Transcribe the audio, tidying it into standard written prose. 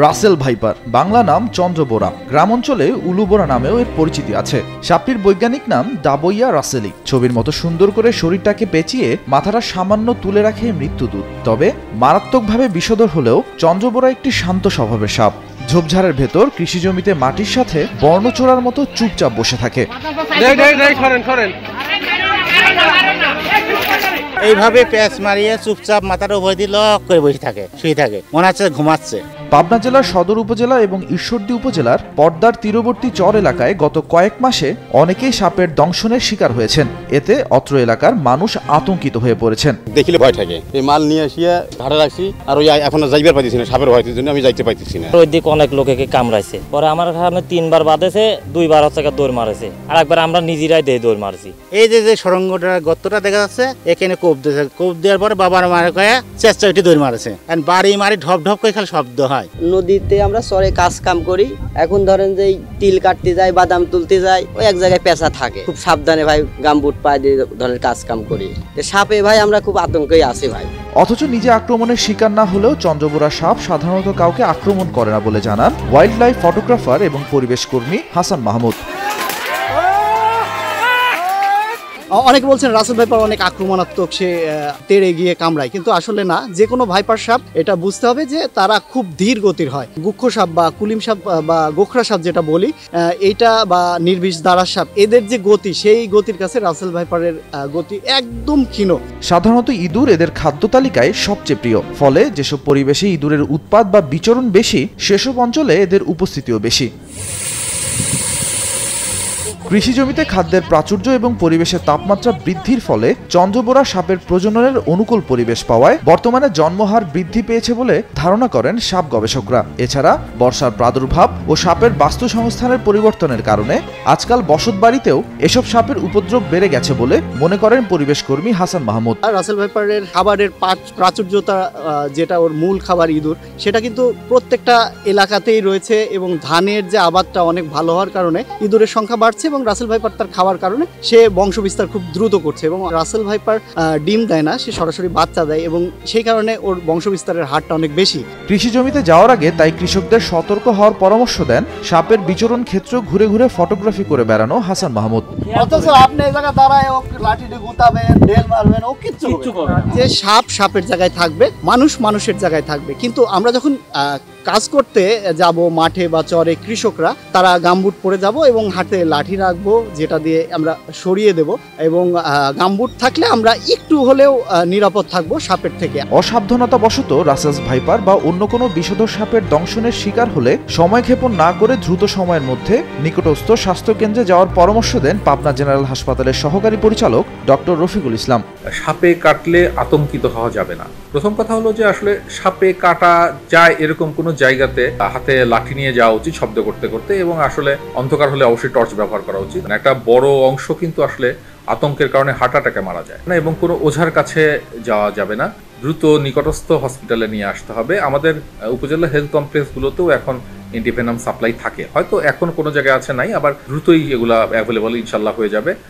Russell viper, Bangla নাম চন্দ্রবোরা, গ্রাম অঞ্চলে উলুবোরা নামেও এর পরিচিতি আছে। সাপটির বৈজ্ঞানিক নাম ডাবোইয়া রাসেলি। ছবির মতো সুন্দর করে শরীরটাকে পেঁচিয়ে মাথাটা সামান্য তুলে রাখে মৃত্যুদূত। তবে মারাত্মকভাবে বিষধর হলেও চন্দ্রবোরা একটি শান্ত স্বভাবের সাপ। ঝোপঝাড়ের ভেতর কৃষি জমিতে মাটির সাথে বর্ণচোরার মতো চুপচাপ বসে থাকে। এইভাবে প্যাঁচ মারিয়ে চুপচাপ মাথার উপর দিয়ে লক করে বসে থাকে, শুয়ে থাকে, মনে হচ্ছে ঘুমাচ্ছে। পাবনা জেলার সদর উপজেলা এবং ঈশ্বরদী উপজেলার পদ্মার তীরবর্তী চর এলাকায় গত কয়েক মাসে অনেকেই সাপের দংশনের শিকার হয়েছেন। এতে অত্র এলাকার মানুষ আতঙ্কিত হয়ে পড়েছেন। দেখিলে ভয় থাকে। এই মাল নিয়ে আসিয়া ঘাড়ে রাখছি, আর ওই এখন যাইবার পাইতেছি না, সাপের ভয়ের জন্য আমি যাইতে পাইতেছি না। ওই দিক অনেক লোকে কামড়াইছে, পরে আমার এখানে 3 বার বাঁধেছে, 2 বার হচ্ছে দৌড় মারেছে, আর একবার আমরা নিজেরাই দৌড় মারছি। এই যে সরঙ্গটা গর্তটা দেখা যাচ্ছে, এখানে কোপ দিয়েছে, কোপ দেওয়ার পরে বাবার মারে কয়ে চেষ্টা উঠে দৌড় মারেছে, বাড়ি মারি ঢপ ঢপ করে খালি শব্দ হয়। নদীতে আমরা চরে কাজ কাম করি, এখন ধরেন যে তিল কাটতে যাই, বাদাম তুলতে যাই, ওই এক জায়গায় পেঁচা থাকে। খুব সাবধানে ভাই গামবুট পায়ে দিয়ে ধরনের কাজ কাম করি। সাপে ভাই আমরা খুব আতঙ্কেই আছি ভাই। অথচ নিজে আক্রমণের শিকার না হলেও চন্দ্রবোরা সাপ সাধারণত কাউকে আক্রমণ করে না বলে জানান ওয়াইল্ড লাইফ ফটোগ্রাফার এবং পরিবেশ কর্মী হাসান মাহমুদ। অনেকে বলছেন রাসেল ভাইপার অনেক আক্রমণাত্মক, সে তেড়ে গিয়ে কামড়ায়, কিন্তু আসলে না। যে কোনো ভাইপার সাপ এটা বুঝতে হবে যে তারা খুব ধীর গতির হয়। গুক্ষ সাপ বা কুলিম সাপ বা গোখরা সাপ যেটা বলি, এইটা বা নির্বিষ দাঁড়ার সাপ, এদের যে গতি, সেই গতির কাছে রাসেল ভাইপারের গতি একদম ক্ষীণ। সাধারণত ইঁদুর এদের খাদ্য তালিকায় সবচেয়ে প্রিয়, ফলে যেসব পরিবেশে ইঁদুরের উৎপাত বা বিচরণ বেশি, সেসব অঞ্চলে এদের উপস্থিতিও বেশি। কৃষি জমিতে খাদ্যের প্রাচুর্য এবং পরিবেশের তাপমাত্রা বৃদ্ধির ফলে চন্দ্রবোরা সাপের প্রজননের অনুকূল পরিবেশ পাওয়ায় বর্তমানে জন্মহার বৃদ্ধি পেয়েছে বলে ধারণা করেন সাপ গবেষকরা। এছাড়া বর্ষার প্রাদুর্ভাব ও সাপের বাস্তু সংস্থানের পরিবর্তনের কারণে আজকাল বসতবাড়িতেও এসব সাপের উপদ্রব বেড়ে গেছে বলে মনে করেন পরিবেশ কর্মী হাসান মাহমুদ। রাসেল ভাইপারের খাবারের প্রাচুর্যতা, যেটা ওর মূল খাবার ইঁদুর, সেটা কিন্তু প্রত্যেকটা এলাকাতেই রয়েছে, এবং ধানের যে আবাদটা অনেক ভালো হওয়ার কারণে ইঁদুরের সংখ্যা বাড়ছে, এবং রাসেল ভাইপার তার খাওয়ার কারণে সে বংশবিস্তার খুব দ্রুত করছে। এবং রাসেল ভাইপার ডিম দেয় না, সে সরাসরি বাচ্চা দেয়, এবং সেই কারণে ওর বংশবিস্তারের হারটা অনেক বেশি। কৃষি জমিতে যাওয়ার আগে তাই কৃষকদের সতর্ক হওয়ার পরামর্শ দেন সাপের বিচরণ ক্ষেত্র ঘুরে ঘুরে ফটোগ্রাফি করে বেড়ানো হাসান মাহমুদ। অথচ আপনি এই জায়গায় দাঁড়ায় লাঠিতে গুতাবেন, ঢেল মারবেন, ও কিচ্ছু করবে না। যে সাপ সাপের জায়গায় থাকবে, মানুষ মানুষের জায়গায় থাকবে। কিন্তু আমরা যখন কাজ করতে যাব মাঠে বা চরে, কৃষকরা তারা গামবুট পরে যাব এবং হাতে লাঠি রাখবো, যেটা দিয়ে আমরা সরিয়ে দেব, এবং গামবুট থাকলে আমরা একটু হলেও নিরাপদ থাকবো সাপের থেকে। অসাবধানতাবশত রাসেল ভাইপার বা অন্য কোনো বিষধর সাপের দংশনের শিকার হলে সময়ক্ষেপণ না করে দ্রুত সময়ের মধ্যে নিকটস্থ স্বাস্থ্যকেন্দ্রে যাওয়ার পরামর্শ দেন পাবনা জেনারেল হাসপাতালের সহকারী পরিচালক ডক্টর রফিকুল ইসলাম। সাপে কাটলে আতঙ্কিত হওয়া যাবে না। প্রথম কথা হলো যে আসলে সাপে কাটা যায় এরকম কোনো জায়গাতে হাতে লাঠি নিয়ে যাওয়া উচিত শব্দ করতে করতে, এবং আসলে অন্ধকার হলে অবশ্যই টর্চ ব্যবহার করা উচিত। একটা বড় অংশ কিন্তু আসলে আতঙ্কের কারণে হার্ট অ্যাটাকে মারা যায় না, এবং কোনো ওঝার কাছে যাওয়া যাবে না। দ্রুত নিকটস্থ হসপিটালে নিয়ে আসতে হবে। আমাদের উপজেলা হেলথ কমপ্লেক্সগুলোতেও এখন ইন্ডিভেনাম সাপ্লাই থাকে, হয়তো এখন কোনো জায়গায় আছে নাই, আবার দ্রুতই এগুলা অ্যাভেলেবল ইনশাল্লাহ হয়ে যাবে।